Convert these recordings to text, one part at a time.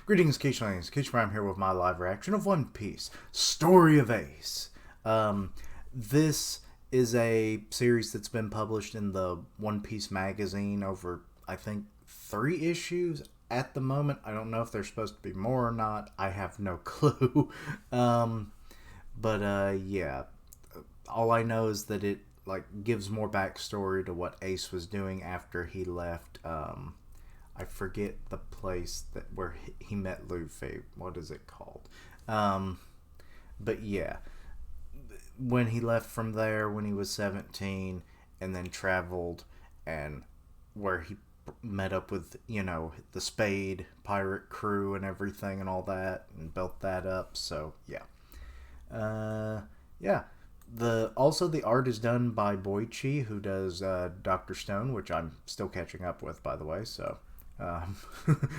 Greetings, Keishlings. Keish Prime here with my live reaction of One Piece. Story of Ace. This is a series that's been published in the One Piece magazine over, I think, 3 issues at the moment. I don't know if there's supposed to be more or not. I have no clue. Yeah. All I know is that it gives more backstory to what Ace was doing after he left. I forget the place where he met Luffy. What is it called? But yeah, when he left from there when he was 17, and then traveled, and where he met up with, the Spade pirate crew and everything and all that, and built that up. So yeah. Yeah. The art is done by Boichi, who does Dr. Stone, which I'm still catching up with, by the way. So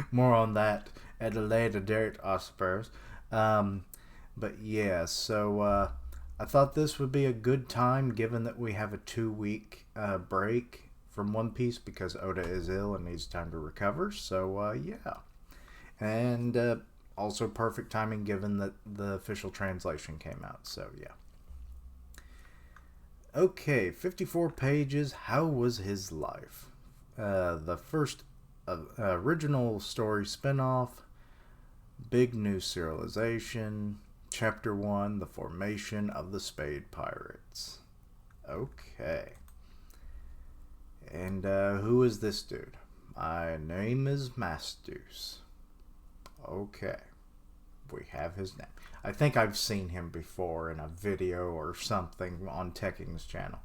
more on that at a later date, I suppose. But yeah, so I thought this would be a good time, given that we have a 2-week break from One Piece because Oda is ill and needs time to recover. So yeah, and also perfect timing given that the official translation came out. So yeah. Okay, 54 pages. How was his life? The first original story spinoff, big new serialization, Chapter 1, the formation of the Spade Pirates. Okay. And who is this dude? My name is Masked Deuce. Okay. We have his name. I think I've seen him before in a video or something on Tekking's channel.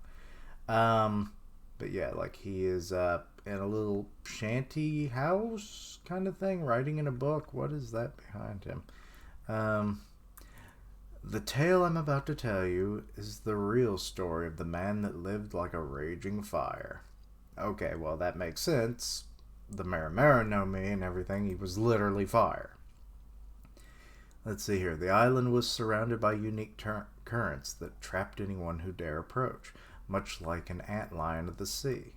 But yeah, he is in a little shanty house kind of thing, writing in a book. What is that behind him? The tale I'm about to tell you is the real story of the man that lived like a raging fire. Okay, well, that makes sense. The Marimara know me and everything. He was literally fire. Let's see here. The island was surrounded by unique currents that trapped anyone who dare approach, much like an antlion of the sea.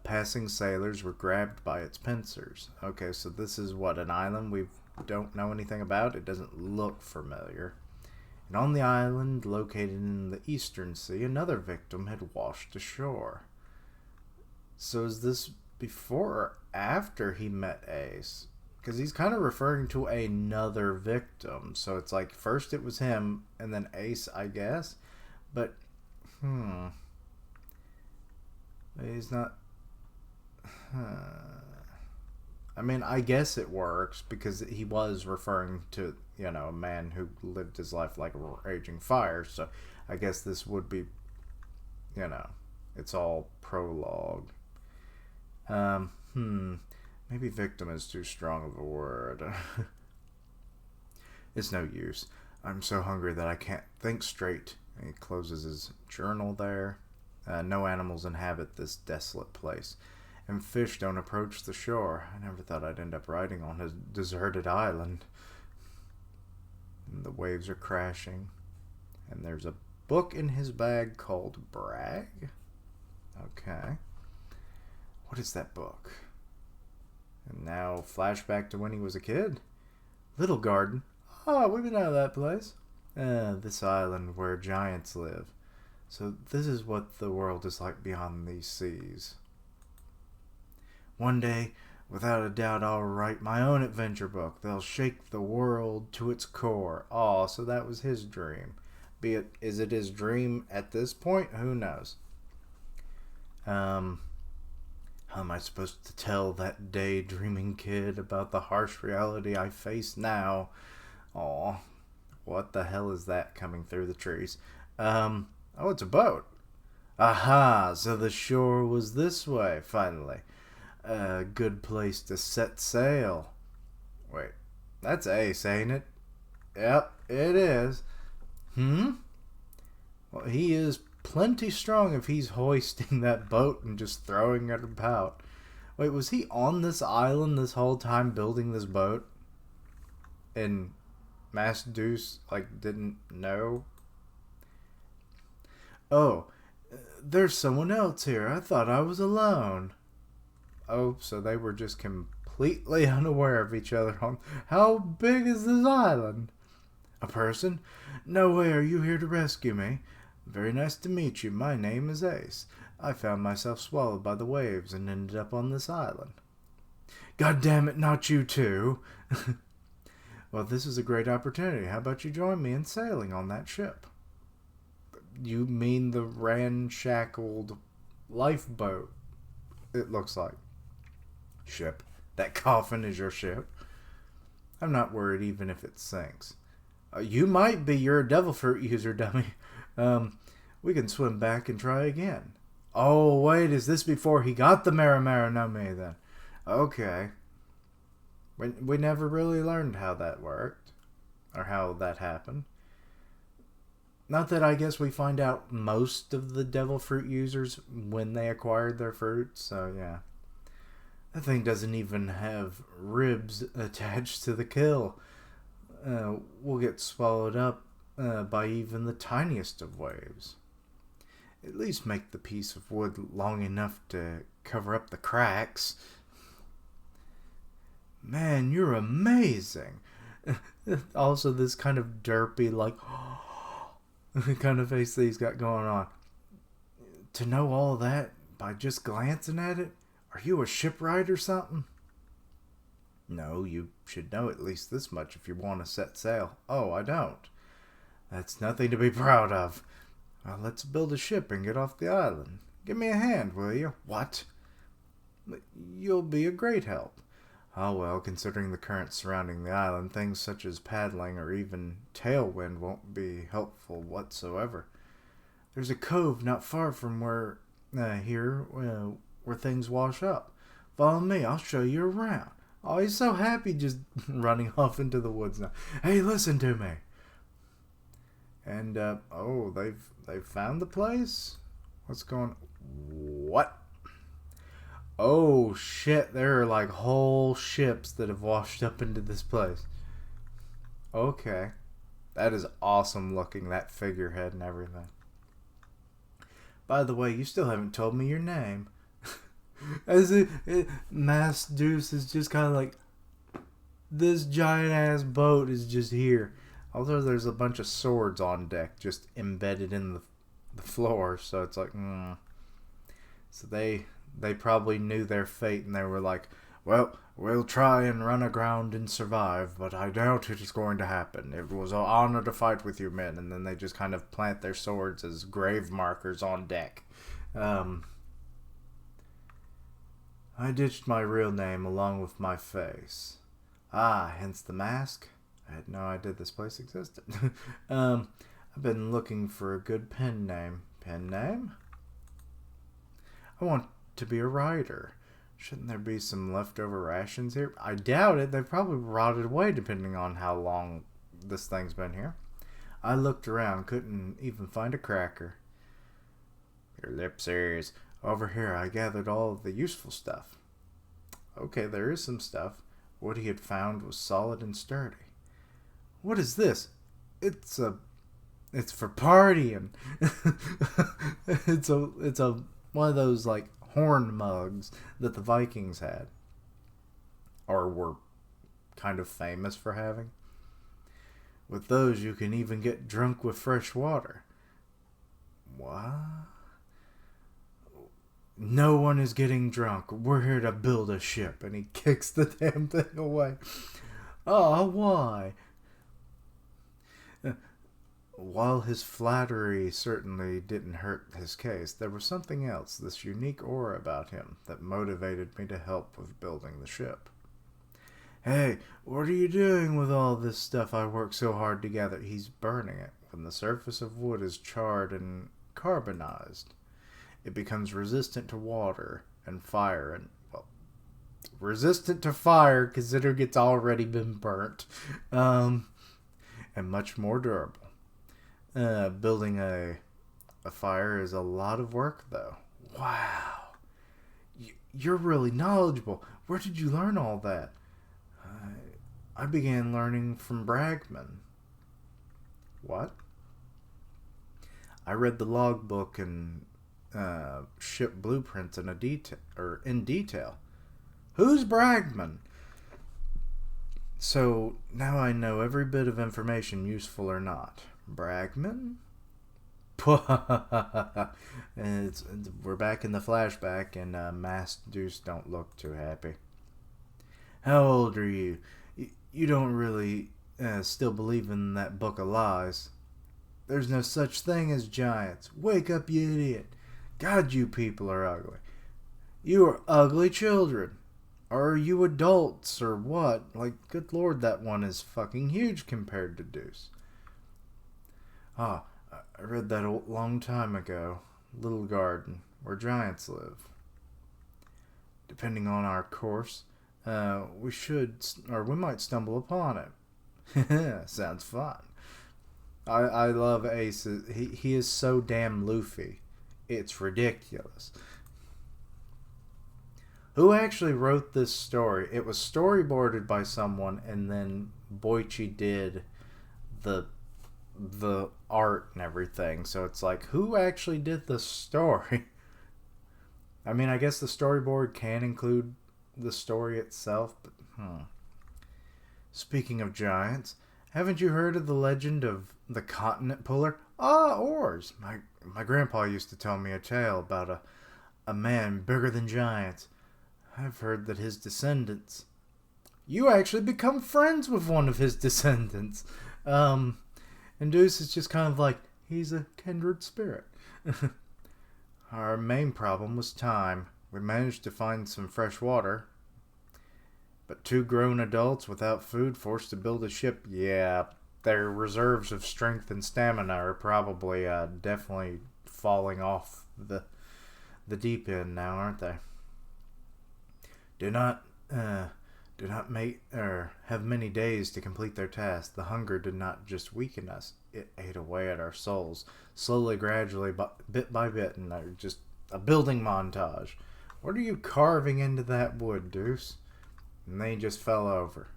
Passing sailors were grabbed by its pincers. Okay, so this is what, an island we don't know anything about? It doesn't look familiar. And on the island, located in the eastern sea, another victim had washed ashore. So is this before or after he met Ace? Because he's kind of referring to another victim. So it's like first it was him and then Ace, I guess. But, he's not... I mean, I guess it works because he was referring to, a man who lived his life like a raging fire. So I guess this would be, it's all prologue. Maybe victim is too strong of a word. It's no use. I'm so hungry that I can't think straight. And he closes his journal there. No animals inhabit this desolate place. And fish don't approach the shore. I never thought I'd end up riding on a deserted island. And the waves are crashing. And there's a book in his bag called Brag. Okay. What is that book? And now, flashback to when he was a kid. Little Garden. Oh, we've been out of that place. This island where giants live. So this is what the world is like beyond these seas. One day, without a doubt, I'll write my own adventure book. They'll shake the world to its core. Oh, so that was his dream. Is it his dream at this point? Who knows? How am I supposed to tell that daydreaming kid about the harsh reality I face now? Aw, what the hell is that coming through the trees? Oh, it's a boat. Aha, so the shore was this way, finally. A good place to set sail. Wait, that's Ace, ain't it? Yep, it is. Well, he is plenty strong if he's hoisting that boat and just throwing it about. Wait, was he on this island this whole time building this boat? And Masked Deuce, didn't know? Oh, there's someone else here. I thought I was alone. Oh, so they were just completely unaware of each other on how big is this island? A person? No way are you here to rescue me. Very nice to meet you. My name is Ace. I found myself swallowed by the waves and ended up on this island. God damn it, not you too. Well, this is a great opportunity. How about you join me in sailing on that ship? You mean the ramshackled lifeboat, it looks like. Ship. That coffin is your ship. I'm not worried even if it sinks. You might be. You're a devil fruit user, dummy. We can swim back and try again. Oh, wait, is this before he got the Maramara no Me then? Okay. We never really learned how that worked. Or how that happened. Not that I guess we find out most of the devil fruit users when they acquired their fruit, so yeah. That thing doesn't even have ribs attached to the kill. We'll get swallowed up by even the tiniest of waves. At least make the piece of wood long enough to cover up the cracks. Man, you're amazing. Also, this kind of derpy, like, kind of face that he's got going on. To know all that by just glancing at it? Are you a shipwright or something? No, you should know at least this much if you want to set sail. Oh, I don't. That's nothing to be proud of. Well, let's build a ship and get off the island. Give me a hand, will you? What? You'll be a great help. Oh well, considering the currents surrounding the island, things such as paddling or even tailwind won't be helpful whatsoever. There's a cove not far from where things wash up. Follow me, I'll show you around. Oh, he's so happy just running off into the woods now. Hey, listen to me. And they've found the place? What's going? What? Oh shit, there are like whole ships that have washed up into this place. Okay. That is awesome looking, that figurehead and everything. By the way, you still haven't told me your name. Masked Deuce is just kind of like, this giant ass boat is just here. Although there's a bunch of swords on deck just embedded in the floor, so it's like, So they probably knew their fate and they were like, well, we'll try and run aground and survive, but I doubt it is going to happen. It was an honor to fight with you men. And then they just kind of plant their swords as grave markers on deck. I ditched my real name along with my face. Ah, hence the mask. I had no idea this place existed. I've been looking for a good pen name. Pen name? I want to be a writer. Shouldn't there be some leftover rations here? I doubt it. They've probably rotted away depending on how long this thing's been here. I looked around, couldn't even find a cracker. Your lips ears. Over here I gathered all of the useful stuff. Okay, there is some stuff. What he had found was solid and sturdy. What is this? It's for partying. It's a one of those like horn mugs that the Vikings had, or were kind of famous for having. With those, you can even get drunk with fresh water. What? No one is getting drunk. We're here to build a ship. And he kicks the damn thing away. Oh, why? While his flattery certainly didn't hurt his case, there was something else, this unique aura about him, that motivated me to help with building the ship. Hey, what are you doing with all this stuff I worked so hard to gather? He's burning it. When the surface of wood is charred and carbonized, it becomes resistant to water and fire, and, well, resistant to fire considering it's already been burnt, and much more durable. Building a fire is a lot of work, though. Wow. You're really knowledgeable. Where did you learn all that? I began learning from Bragman. What? I read the logbook and ship blueprints in detail. Who's Bragman? So, now I know every bit of information, useful or not. Bragman? We're back in the flashback, and Masked Deuce don't look too happy. How old are you? You don't really still believe in that book of lies. There's no such thing as giants. Wake up, you idiot. God, you people are ugly. You are ugly children. Are you adults or what? Like, good lord, that one is fucking huge compared to Deuce. Ah, I read that a long time ago. Little garden, where giants live. Depending on our course, we might stumble upon it. Sounds fun. I love Ace. He is so damn Luffy. It's ridiculous. Who actually wrote this story? It was storyboarded by someone, and then Boichi did the art and everything. So it's like, who actually did the story? I mean, I guess the storyboard can include the story itself, but Speaking of giants, haven't you heard of the legend of the continent puller? Ah, oars. My grandpa used to tell me a tale about a man bigger than giants. I've heard that his descendants. You actually become friends with one of his descendants. And Deuce is just kind of like, he's a kindred spirit. Our main problem was time. We managed to find some fresh water. But 2 grown adults without food forced to build a ship, yeah, their reserves of strength and stamina are probably definitely falling off the deep end now, aren't they? Do not make or have many days to complete their task. The hunger did not just weaken us; it ate away at our souls, slowly, gradually, bit by bit, and just a building montage. What are you carving into that wood, Deuce? And they just fell over.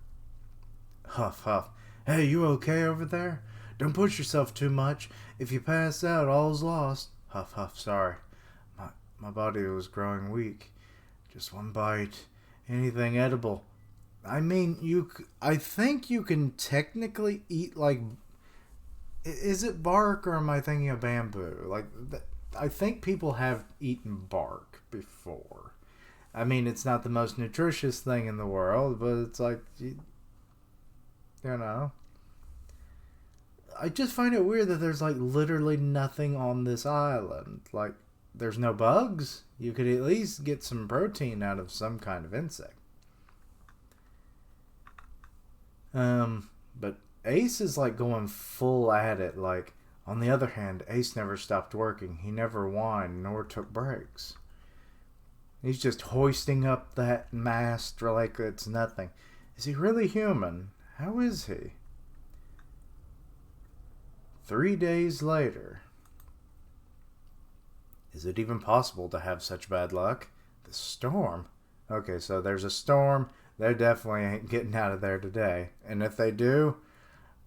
Huff, huff. Hey, you okay over there? Don't push yourself too much. If you pass out, all's lost. Huff, huff. Sorry, my body was growing weak. Just one bite. Anything edible. I mean, I think you can technically eat, like, is it bark or am I thinking of bamboo? Like, I think people have eaten bark before. I mean, it's not the most nutritious thing in the world, but it's like, you know. I just find it weird that there's, like, literally nothing on this island. Like, there's no bugs. You could at least get some protein out of some kind of insect. But Ace is like going full at it. Like, on the other hand, Ace never stopped working. He never whined nor took breaks. He's just hoisting up that mast like it's nothing. Is he really human? How is he? 3 days later. Is it even possible to have such bad luck? The storm? Okay, so there's a storm. They definitely ain't getting out of there today. And if they do,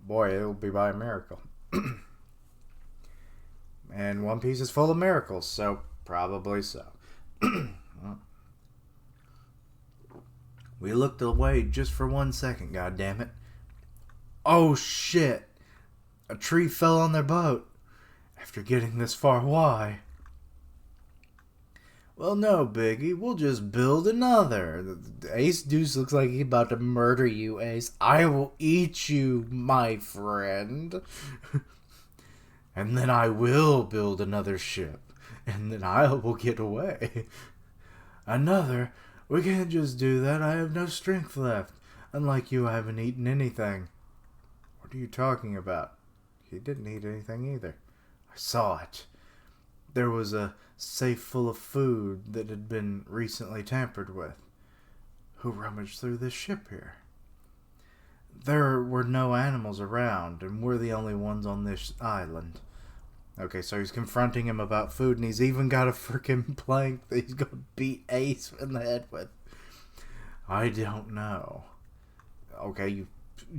boy, it'll be by a miracle. And One Piece is full of miracles, so probably so. We looked away just for 1 second, goddammit. Oh shit! A tree fell on their boat. After getting this far, why? Well, no, Biggie. We'll just build another. Ace Deuce looks like he's about to murder you, Ace. I will eat you, my friend. And then I will build another ship. And then I will get away. Another? We can't just do that. I have no strength left. Unlike you, I haven't eaten anything. What are you talking about? He didn't eat anything either. I saw it. There was a safe full of food that had been recently tampered with. Who rummaged through this ship here? There were no animals around, and we're the only ones on this island. Okay, so he's confronting him about food, and he's even got a freaking plank that he's going to beat Ace in the head with. I don't know. Okay,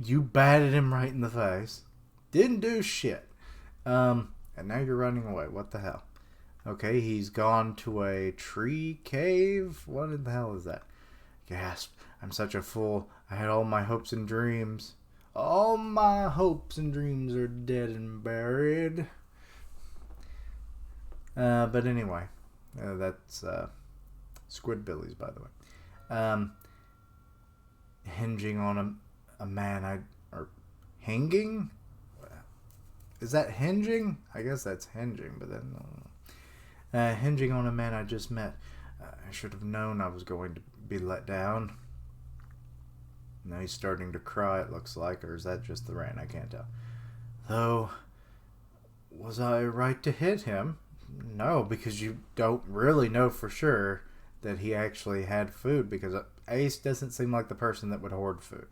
you batted him right in the face. Didn't do shit. And now you're running away. What the hell? Okay, he's gone to a tree cave. What in the hell is that? gasped. I'm such a fool. I had all my hopes and dreams. All my hopes and dreams are dead and buried. But anyway, that's Squidbillies, by the way. Hinging on a man or hinging? Is that hinging? I guess that's hinging, but then hinging on a man I just met. I should have known I was going to be let down. Now he's starting to cry, it looks like, or is that just the rain? I can't tell. Though, was I right to hit him? No, because you don't really know for sure that he actually had food, because Ace doesn't seem like the person that would hoard food.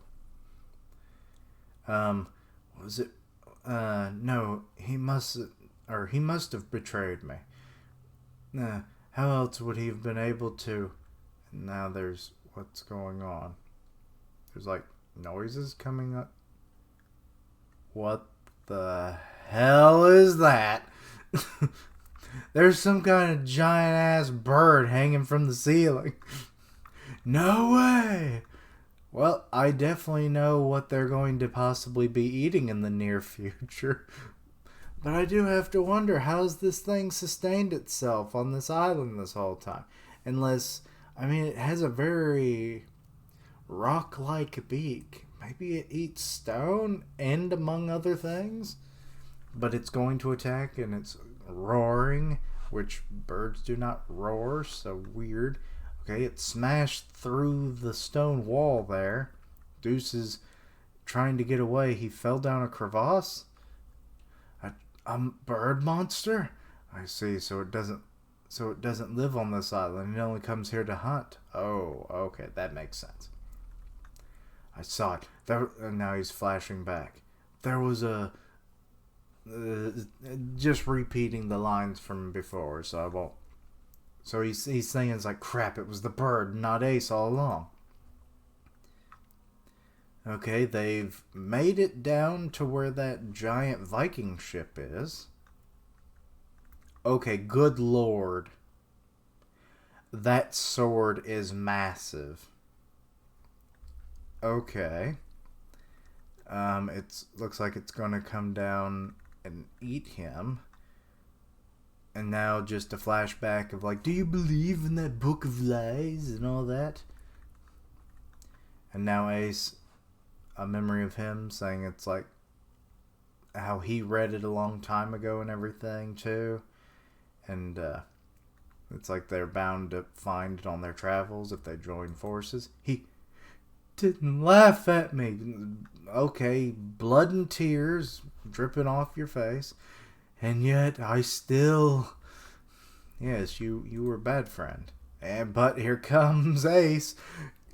Was it? No, he must have betrayed me. How else would he have been able to? And now there's what's going on. There's like noises coming up. What the hell is that? There's some kind of giant ass bird hanging from the ceiling. No way! Well, I definitely know what they're going to possibly be eating in the near future. But I do have to wonder, how's this thing sustained itself on this island this whole time? Unless, I mean, it has a very rock-like beak. Maybe it eats stone and among other things? But it's going to attack and it's roaring, which birds do not roar, so weird. Okay, it smashed through the stone wall there. Deuce is trying to get away. He fell down a crevasse. A bird monster? I see, so it doesn't live on this island. It only comes here to hunt. Oh, okay, that makes sense. I saw it. And now he's flashing back. There was a... just repeating the lines from before, so I won't. So he's saying it's like, crap, it was the bird, not Ace all along. Okay, they've made it down to where that giant Viking ship is. Okay, good lord. That sword is massive. Okay. It looks like it's going to come down and eat him. And now just a flashback of like, do you believe in that book of lies and all that? And now Ace, a memory of him saying it's like how he read it a long time ago and everything too. And it's like they're bound to find it on their travels if they join forces. He didn't laugh at me. Okay, blood and tears dripping off your face. And yet I still... Yes, you were a bad friend. But here comes Ace.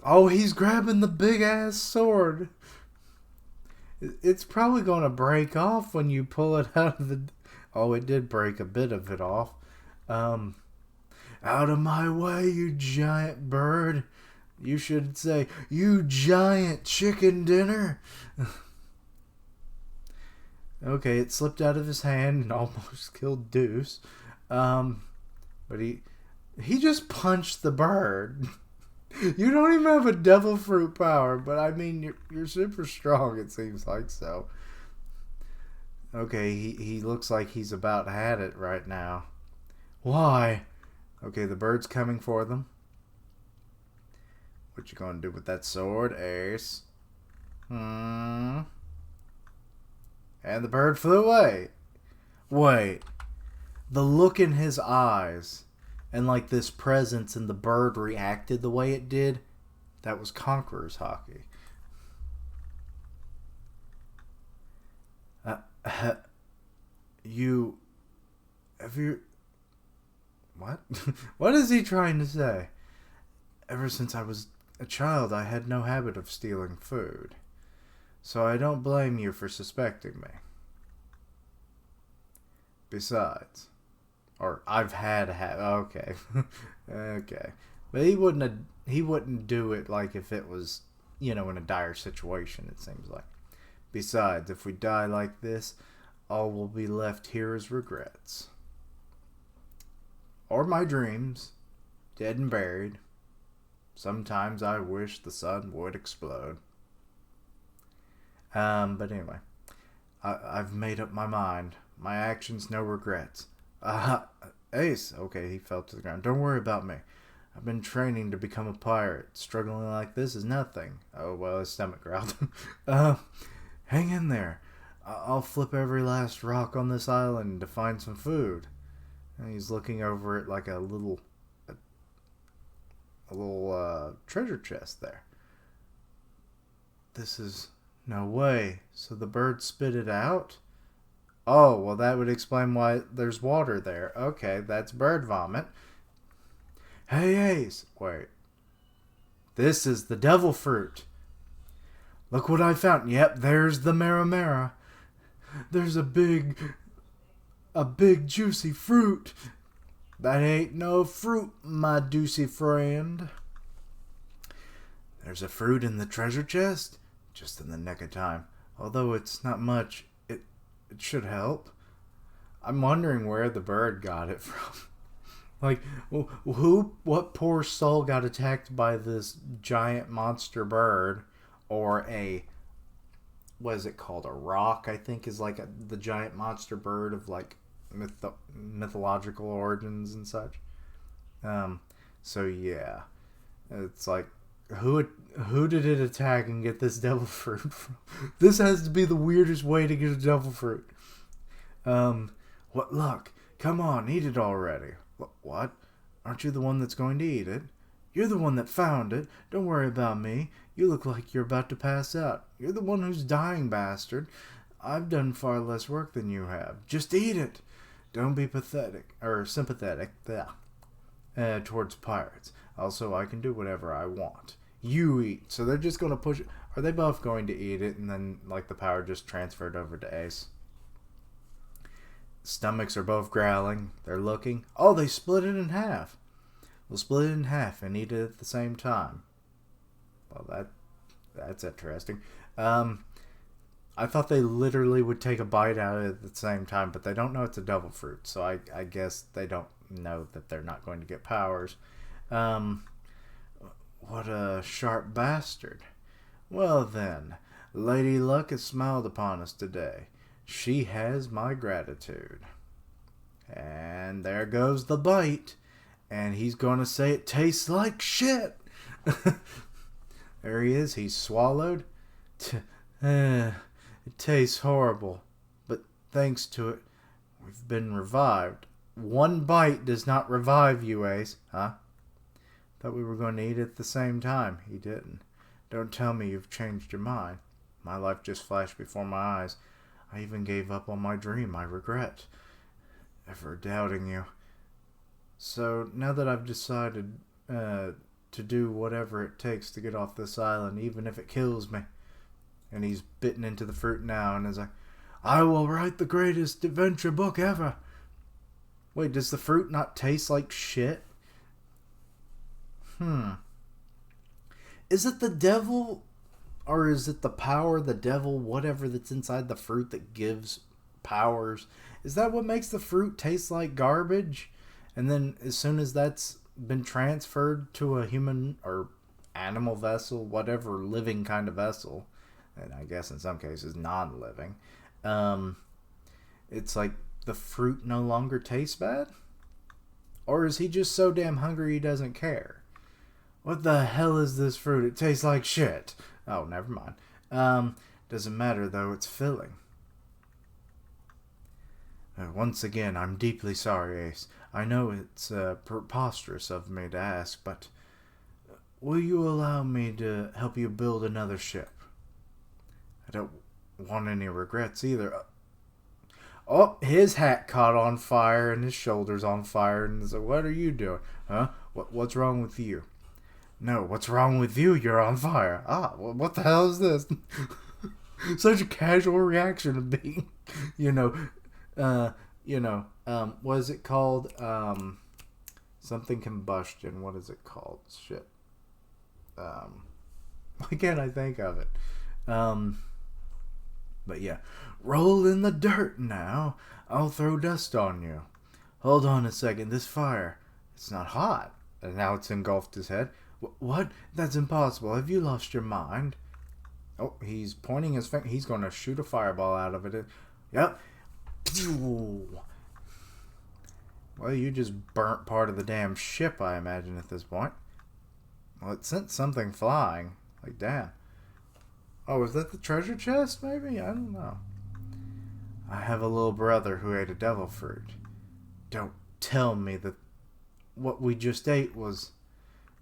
Oh, he's grabbing the big ass sword. It's probably going to break off when you pull it out of the... Oh, it did break a bit of it off. Out of my way, you giant bird. You should say, you giant chicken dinner. Okay, it slipped out of his hand and almost killed Deuce. But he just punched the bird. You don't even have a devil fruit power, but I mean, you're super strong, it seems like so. Okay, he looks like he's about had it right now. Why? Okay, the bird's coming for them. What you gonna do with that sword, Ace? And the bird flew away. Wait. The look in his eyes and like this presence and the bird reacted the way it did, that was Conqueror's hockey. What? What is he trying to say? Ever since I was a child, I had no habit of stealing food. So I don't blame you for suspecting me. Besides, or I've had okay, okay, but he wouldn't do it like if it was, in a dire situation. It seems like. Besides, if we die like this, all will be left here is regrets, or my dreams, dead and buried. Sometimes I wish the sun would explode. But anyway, I've made up my mind. My actions, no regrets. Ace. Okay, he fell to the ground. Don't worry about me. I've been training to become a pirate. Struggling like this is nothing. Oh, well, his stomach growled. Hang in there. I'll flip every last rock on this island to find some food. And he's looking over at like a little treasure chest there. This is no way. So the bird spit it out? Oh, well, that would explain why there's water there. Okay, that's bird vomit. Hey, Ace. Wait. This is the devil fruit. Look what I found. Yep, there's the Maramara. There's a big juicy fruit. That ain't no fruit, my deucey friend. There's a fruit in the treasure chest? Just in the nick of time. Although it's not much, it should help. I'm wondering where the bird got it from. Like, what poor soul got attacked by this giant monster bird, or what is it called? A rock, I think, is like the giant monster bird of like mythological origins and such. So yeah, it's like, who did it attack and get this devil fruit from? This has to be the weirdest way to get a devil fruit. What luck! Come on, eat it already. What? Aren't you the one that's going to eat it? You're the one that found it. Don't worry about me. You look like you're about to pass out. You're the one who's dying, bastard. I've done far less work than you have. Just eat it. Don't be pathetic or sympathetic towards pirates. Also, I can do whatever I want. You eat. So they're just going to push it. Are they both going to eat it and then like the power just transferred over to Ace? Stomachs are both growling. They're looking. Oh, they split it in half. We'll split it in half and eat it at the same time. Well, that's interesting. I thought they literally would take a bite out of it at the same time, but they don't know it's a devil fruit, so I guess they don't know that they're not going to get powers. What a sharp bastard. Well then, Lady Luck has smiled upon us today. She has my gratitude. And there goes the bite. And he's going to say it tastes like shit. There he is. He's swallowed. It tastes horrible. But thanks to it, we've been revived. One bite does not revive you, Ace. Huh? Thought we were going to eat at the same time. He didn't. Don't tell me you've changed your mind. My life just flashed before my eyes. I even gave up on my dream. I regret ever doubting you. So now that I've decided to do whatever it takes to get off this island, even if it kills me. And he's bitten into the fruit now and is like, I will write the greatest adventure book ever. Wait, does the fruit not taste like shit? Is it the devil, or is it the power, the devil, whatever that's inside the fruit that gives powers? Is that what makes the fruit taste like garbage? And then as soon as that's been transferred to a human or animal vessel, whatever living kind of vessel, and I guess in some cases non-living, it's like the fruit no longer tastes bad? Or is he just so damn hungry he doesn't care? What the hell is this fruit? It tastes like shit. Oh, never mind. Doesn't matter though, it's filling. Once again, I'm deeply sorry, Ace. I know it's preposterous of me to ask, but will you allow me to help you build another ship? I don't want any regrets either. Oh, his hat caught on fire and his shoulders on fire, and he's like, what are you doing? Huh? What's wrong with you? No, what's wrong with you? You're on fire. What the hell is this? Such a casual reaction of being, what is it called? Something combustion. What is it called? Shit. Why can't I think of it? But yeah. Roll in the dirt now. I'll throw dust on you. Hold on a second. This fire, it's not hot. And now it's engulfed his head. What? That's impossible. Have you lost your mind? Oh, he's pointing his finger. He's going to shoot a fireball out of it. Yep. Well, you just burnt part of the damn ship, I imagine, at this point. Well, it sent something flying. Like, damn. Oh, was that the treasure chest, maybe? I don't know. I have a little brother who ate a devil fruit. Don't tell me that what we just ate was...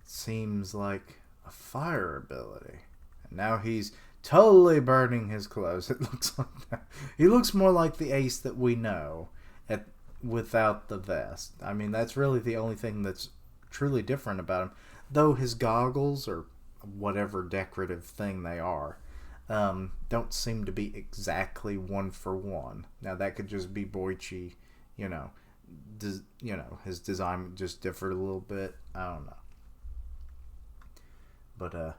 seems like a fire ability. And now he's totally burning his clothes. It looks like that. He looks more like the Ace that we know without the vest. I mean, that's really the only thing that's truly different about him. Though his goggles, or whatever decorative thing they are, don't seem to be exactly one for one. Now, that could just be Boichi, his design just differed a little bit. I don't know. But,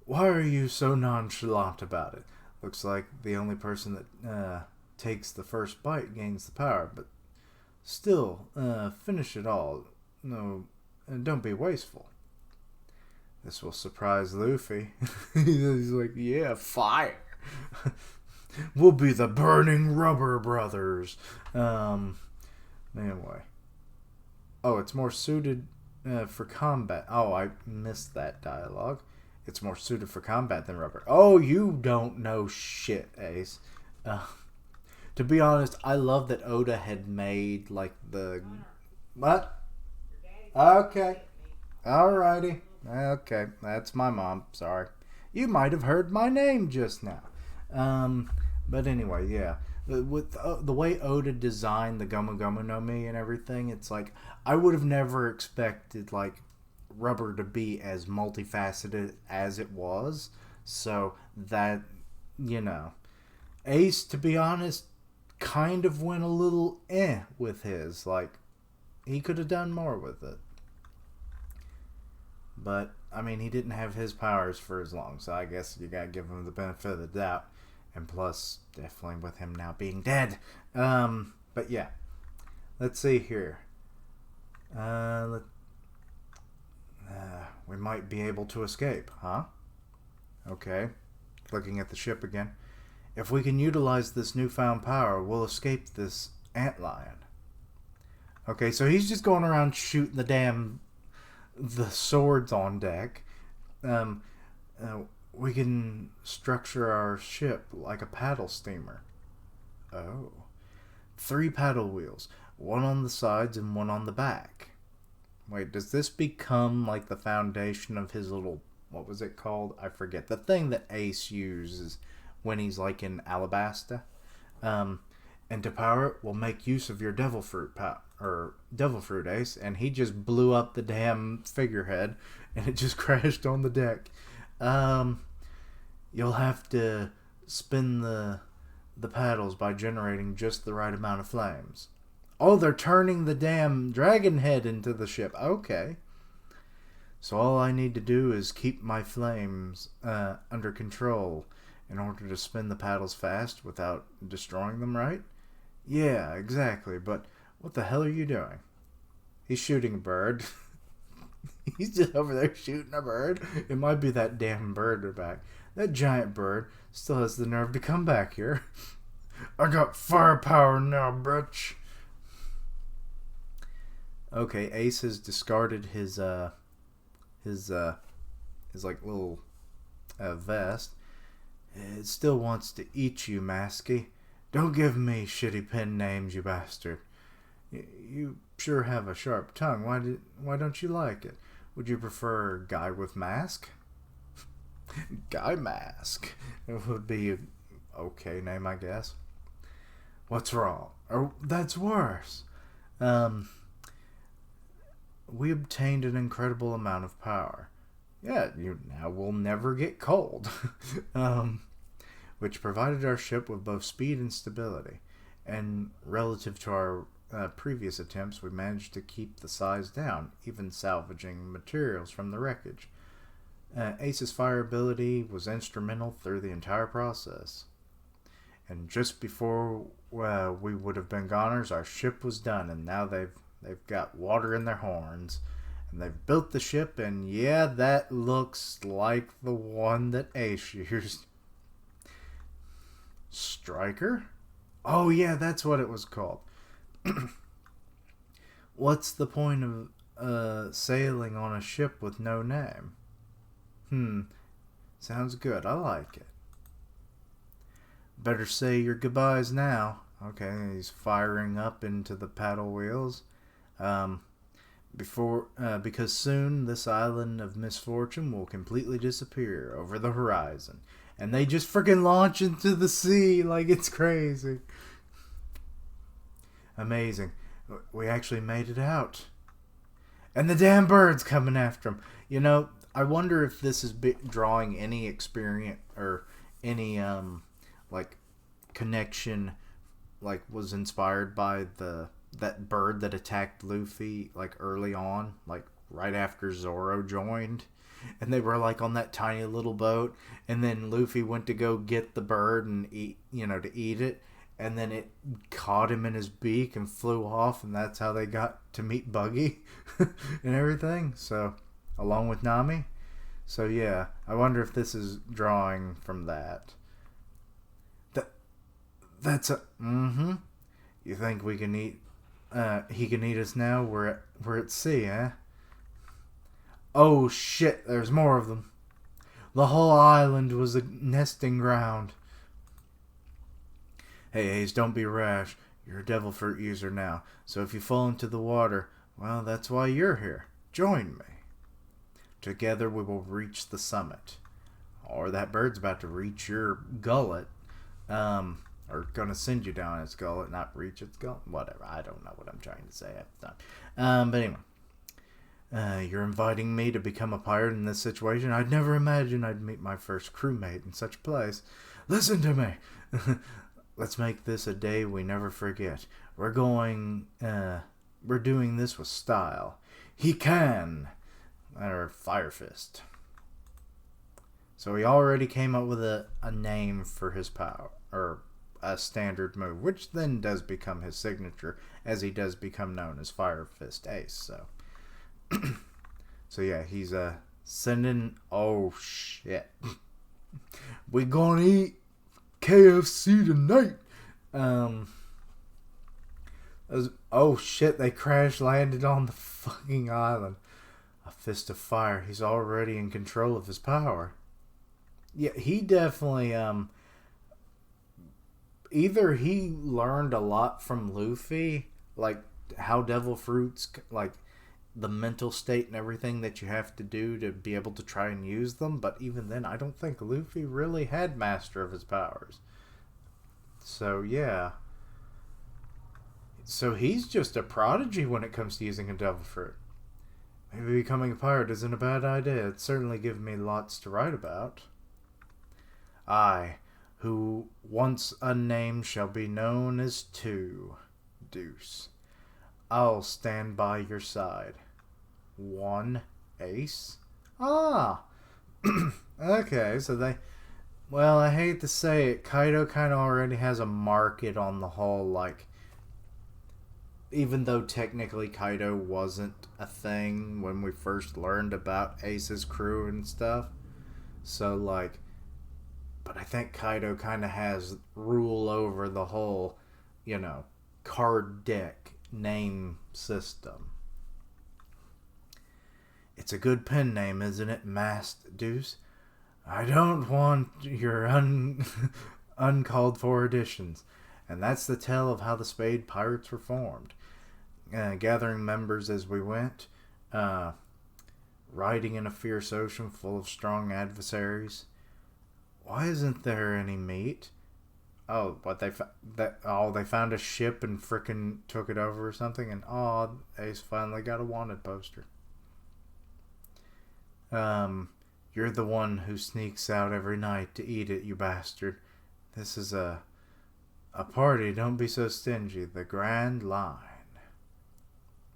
why are you so nonchalant about it? Looks like the only person that takes the first bite gains the power, but still, finish it all. No, don't be wasteful. This will surprise Luffy. He's like, yeah, fire. We'll be the Burning Rubber Brothers. Anyway. Oh, it's more suited for combat. Oh, I missed that dialogue. It's more suited for combat than rubber. Oh, you don't know shit, Ace. To be honest, I love that Oda had made, like, the... What? Okay. Alrighty. Okay, that's my mom. Sorry. You might have heard my name just now. But anyway, yeah. With the way Oda designed the Gomu Gomu no Mi and everything, it's like, I would have never expected, like, rubber to be as multifaceted as it was. So that, Ace, to be honest, kind of went a little with his. Like, he could have done more with it. But, I mean, he didn't have his powers for as long, so I guess you gotta give him the benefit of the doubt. And plus, definitely with him now being dead. But yeah. Let's see here. We might be able to escape, huh? Okay. Looking at the ship again. If we can utilize this newfound power, we'll escape this antlion. Okay, so he's just going around shooting the swords on deck. We can structure our ship like a paddle steamer. Oh. 3 paddle wheels. 1 on the sides and 1 on the back. Wait, does this become like the foundation of his little... What was it called? I forget. The thing that Ace uses when he's like in Alabasta. And to power it, we'll make use of your devil fruit Ace. And he just blew up the damn figurehead. And it just crashed on the deck. You'll have to spin the paddles by generating just the right amount of flames. Oh, they're turning the damn dragon head into the ship. Okay. So all I need to do is keep my flames under control in order to spin the paddles fast without destroying them, right? Yeah, exactly. But what the hell are you doing? He's shooting a bird. He's just over there shooting a bird. It might be that damn bird back. That giant bird still has the nerve to come back here. I got firepower now, bitch. Okay, Ace has discarded his like little vest. It still wants to eat you, Masky. Don't give me shitty pen names, you bastard. You sure have a sharp tongue. Why don't you like it? Would you prefer Guy with Mask? Guy Mask. It would be an okay name, I guess. What's wrong? Or that's worse. We obtained an incredible amount of power. Yeah, you now will never get cold. Which provided our ship with both speed and stability. And relative to our previous attempts, we managed to keep the size down, even salvaging materials from the wreckage. Ace's fire ability was instrumental through the entire process. And just before we would have been goners, our ship was done, and now they've got water in their horns. And they've built the ship, and yeah, that looks like the one that Ace used. Striker? Oh yeah, that's what it was called. What's the point of sailing on a ship with no name? Sounds good. I like it. Better say your goodbyes now. Okay, he's firing up into the paddle wheels. Because soon this island of misfortune will completely disappear over the horizon. And they just freaking launch into the sea like it's crazy. Amazing. We actually made it out. And the damn bird's coming after him. You know, I wonder if this is drawing any experience or any, like, connection, like, was inspired by that bird that attacked Luffy, like, early on, like, right after Zoro joined. And they were, like, on that tiny little boat. And then Luffy went to go get the bird and to eat it. And then it caught him in his beak and flew off, and that's how they got to meet Buggy and everything. So, along with Nami. So yeah, I wonder if this is drawing from that. That's a You think we can eat? He can eat us now. We're at sea, eh? Oh shit! There's more of them. The whole island was a nesting ground. Hey, Ace, don't be rash. You're a devil fruit user now, so if you fall into the water, well, that's why you're here. Join me. Together we will reach the summit. Or that bird's about to reach your gullet. Or gonna send you down its gullet, not reach its gullet. Whatever, I don't know what I'm trying to say at the time. But anyway. You're inviting me to become a pirate in this situation? I'd never imagined I'd meet my first crewmate in such a place. Listen to me! Let's make this a day we never forget. We're doing this with style. He can! Or Fire Fist. So he already came up with a name for his power, or a standard move, which then does become his signature, as he does become known as Fire Fist Ace, so. So yeah, he's sending, oh shit. We gonna eat KFC tonight. Oh shit, they crash landed on the fucking island. A fist of fire. He's already in control of his power. Yeah, he definitely, either he learned a lot from Luffy, like how devil fruits, like the mental state and everything that you have to do to be able to try and use them, but even then, I don't think Luffy really had master of his powers. So, yeah. So he's just a prodigy when it comes to using a devil fruit. Maybe becoming a pirate isn't a bad idea. It's certainly given me lots to write about. I, who once unnamed shall be known as Deuce. I'll stand by your side. 1 Ace? Ah! Okay, so they... Well, I hate to say it, Kaido kind of already has a market on the whole, like... Even though technically Kaido wasn't a thing when we first learned about Ace's crew and stuff. So, like... But I think Kaido kind of has rule over the whole, card deck name system. It's a good pen name, isn't it, Masked Deuce? I don't want your uncalled for additions. And that's the tale of how the Spade Pirates were formed. Gathering members as we went. Riding in a fierce ocean full of strong adversaries. Why isn't there any meat? Oh, what they found a ship and frickin' took it over or something, and Ace finally got a wanted poster. You're the one who sneaks out every night to eat it, you bastard. This is a party, don't be so stingy. The Grand Line.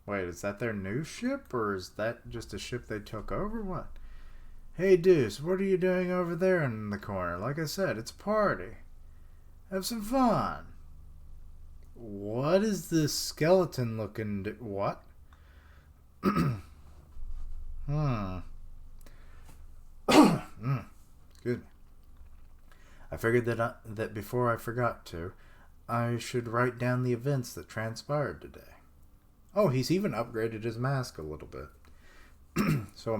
Wait, is that their new ship, or is that just a ship they took over? What? Hey, Deuce, what are you doing over there in the corner? Like I said, it's a party. Have some fun. What is this skeleton looking... What? Excuse me. I figured that before I forgot to, I should write down the events that transpired today. Oh, he's even upgraded his mask a little bit. So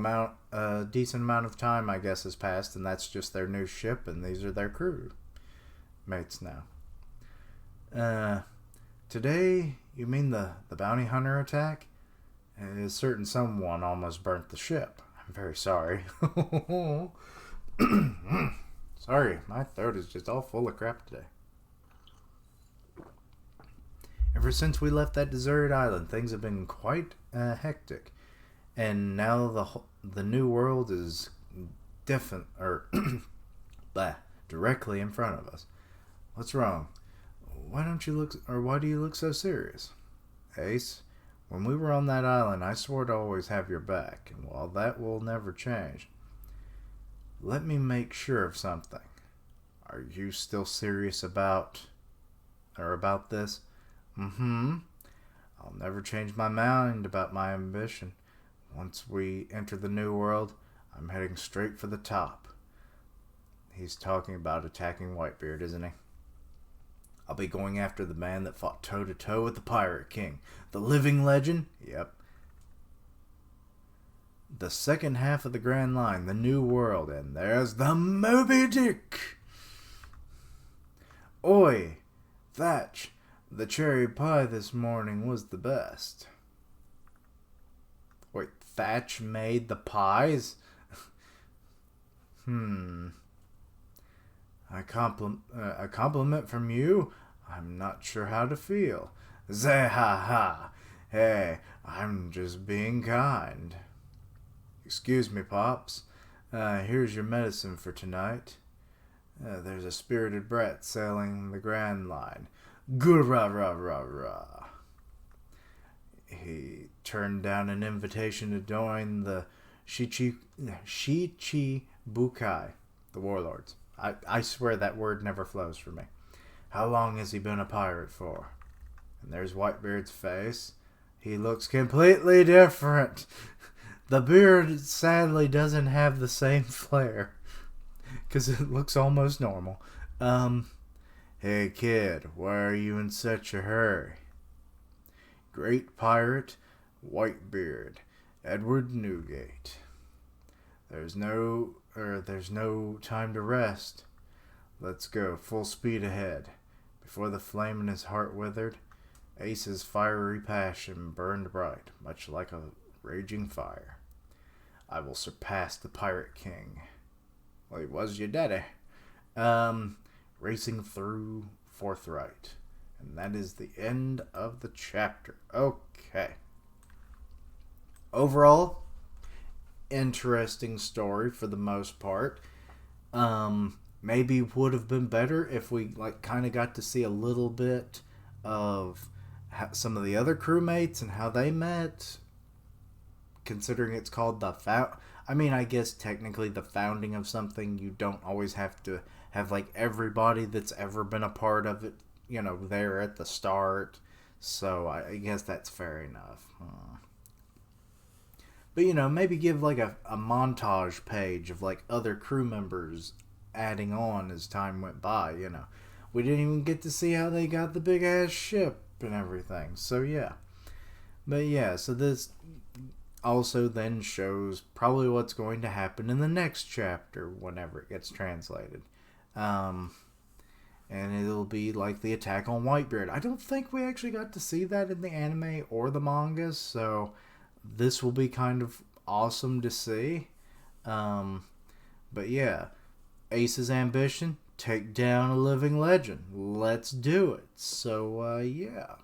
a decent amount of time, I guess, has passed, and that's just their new ship, and these are their crew mates now. Today, you mean the bounty hunter attack? A certain someone almost burnt the ship. I'm very sorry. Sorry, my throat is just all full of crap today. Ever since we left that deserted island, things have been quite hectic. And now the new world is directly in front of us. What's wrong? Why do you look so serious? Ace, when we were on that island, I swore to always have your back, and while that will never change, let me make sure of something. Are you still serious about this? I'll never change my mind about my ambition. Once we enter the new world, I'm heading straight for the top. He's talking about attacking Whitebeard, isn't he? I'll be going after the man that fought toe-to-toe with the Pirate King. The living legend? Yep. The second half of the Grand Line, the new world, and there's the Moby Dick! Oi, Thatch, the cherry pie this morning was the best. Wait, Thatch made the pies? A compliment from you? I'm not sure how to feel. Zeh-ha-ha. Hey, I'm just being kind. Excuse me, Pops. Here's your medicine for tonight. There's a spirited brat sailing the Grand Line. Goo-ra-ra-ra-ra. He turned down an invitation to join the Shichibukai, the warlords. I swear that word never flows for me. How long has he been a pirate for? And there's Whitebeard's face. He looks completely different. The beard sadly doesn't have the same flair, because it looks almost normal. Hey kid, why are you in such a hurry? Great pirate, Whitebeard, Edward Newgate. There's no time to rest. Let's go, full speed ahead. Before the flame in his heart withered, Ace's fiery passion burned bright, much like a raging fire. I will surpass the Pirate King. Well, he was your daddy. Racing through forthright. And that is the end of the chapter. Okay. Overall, interesting story for the most part. Maybe would have been better if we kind of got to see a little bit of some of the other crewmates and how they met. Considering it's called I guess technically the founding of something, you don't always have to have everybody that's ever been a part of it, there at the start. So I guess that's fair enough. But, maybe give a montage page of other crew members adding on as time went by, We didn't even get to see how they got the big ass ship and everything. So, yeah. But, yeah, so this also then shows probably what's going to happen in the next chapter whenever it gets translated. And it'll be like the attack on Whitebeard. I don't think we actually got to see that in the anime or the manga, so this will be kind of awesome to see. But yeah, Ace's ambition, take down a living legend. Let's do it. So yeah.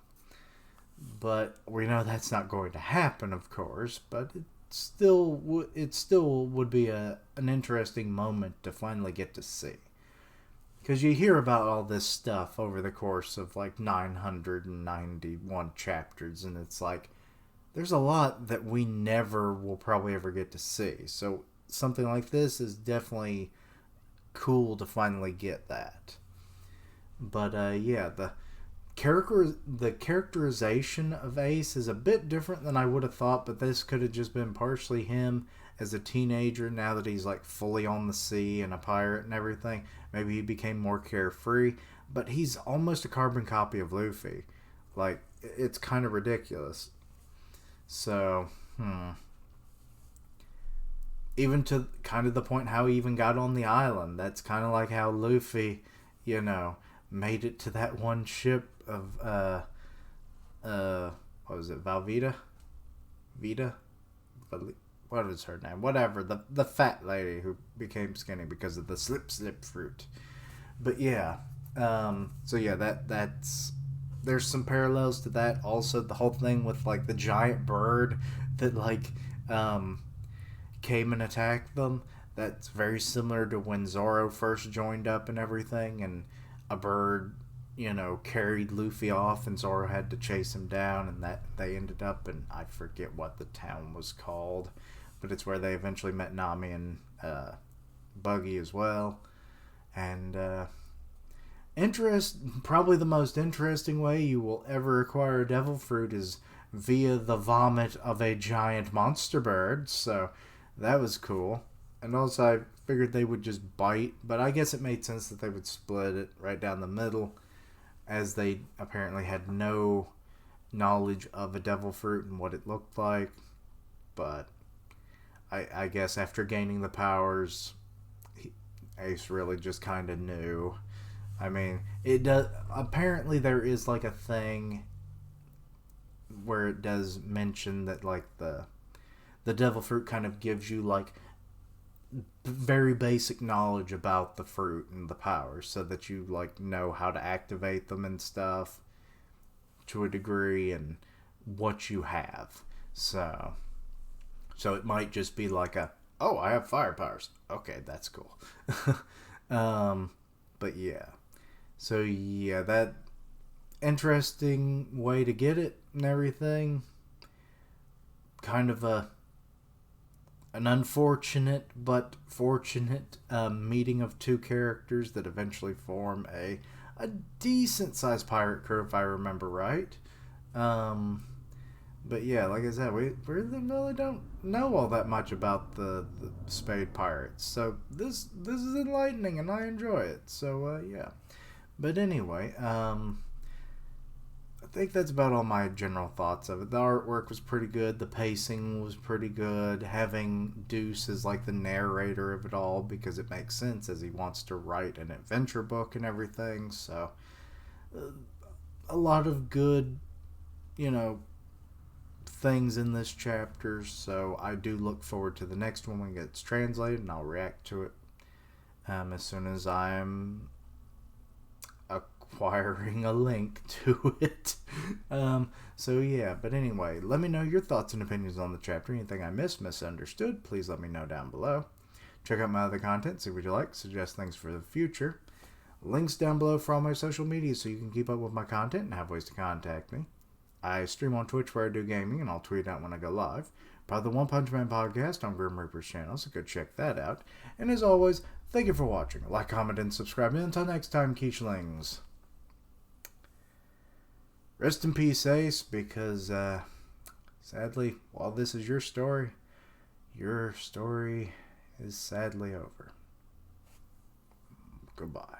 But we know that's not going to happen, of course, but it still would be an interesting moment to finally get to see. Because you hear about all this stuff over the course of 991 chapters, and it's there's a lot that we never will probably ever get to see. So something like this is definitely cool to finally get that. But yeah, the the characterization of Ace is a bit different than I would have thought, but this could have just been partially him as a teenager. Now that he's like fully on the sea and a pirate and everything, maybe he became more carefree. But he's almost a carbon copy of Luffy. Like, it's kind of ridiculous. So, even to kind of the point how he even got on the island. That's kind of like how Luffy, made it to that one ship of what was it, Valvita? Vita? What is her name? Whatever, the fat lady who became skinny because of the slip fruit. But yeah, so yeah, that's there's some parallels to that. Also, the whole thing with like the giant bird that came and attacked them. That's very similar to when Zoro first joined up and everything, and a bird, carried Luffy off, and Zoro had to chase him down, and that they ended up in, I forget what the town was called, but it's where they eventually met Nami and Buggy as well. And probably the most interesting way you will ever acquire devil fruit is via the vomit of a giant monster bird. So that was cool. And also I figured they would just bite, but I guess it made sense that they would split it right down the middle, as they apparently had no knowledge of a devil fruit and what it looked like. But I guess after gaining the powers, Ace really just kind of knew. I mean, it does. Apparently, there is like a thing where it does mention that like the devil fruit kind of gives you like very basic knowledge about the fruit and the powers, so that you like know how to activate them and stuff to a degree, and what you have. So it might just be like I have fire powers. Okay, that's cool. But yeah. So yeah, that interesting way to get it and everything. Kind of an unfortunate but fortunate meeting of two characters that eventually form a decent sized pirate crew, if I remember right. But yeah, like I said, we really don't know all that much about the Spade Pirates. So this is enlightening and I enjoy it. So yeah. But anyway, I think that's about all my general thoughts of it. The artwork was pretty good. The pacing was pretty good. Having Deuce as like the narrator of it all, because it makes sense as he wants to write an adventure book and everything. So a lot of good, things in this chapter. So I do look forward to the next one when it gets translated, and I'll react to it as soon as I'm acquiring a link to it. So yeah, but anyway, let me know your thoughts and opinions on the chapter. Anything I misunderstood, please let me know down below. Check out my other content, see what you like, suggest things for the future. Links down below for all my social media so you can keep up with my content and have ways to contact me. I stream on Twitch where I do gaming, and I'll tweet out when I go live. Part of the One Punch Man podcast on Grim Reaper's channel, so go check that out. And as always, thank you for watching. Like, comment, and subscribe. And until next time, Quiche-lings. Rest in peace, Ace, because, sadly, while this is your story is sadly over. Goodbye.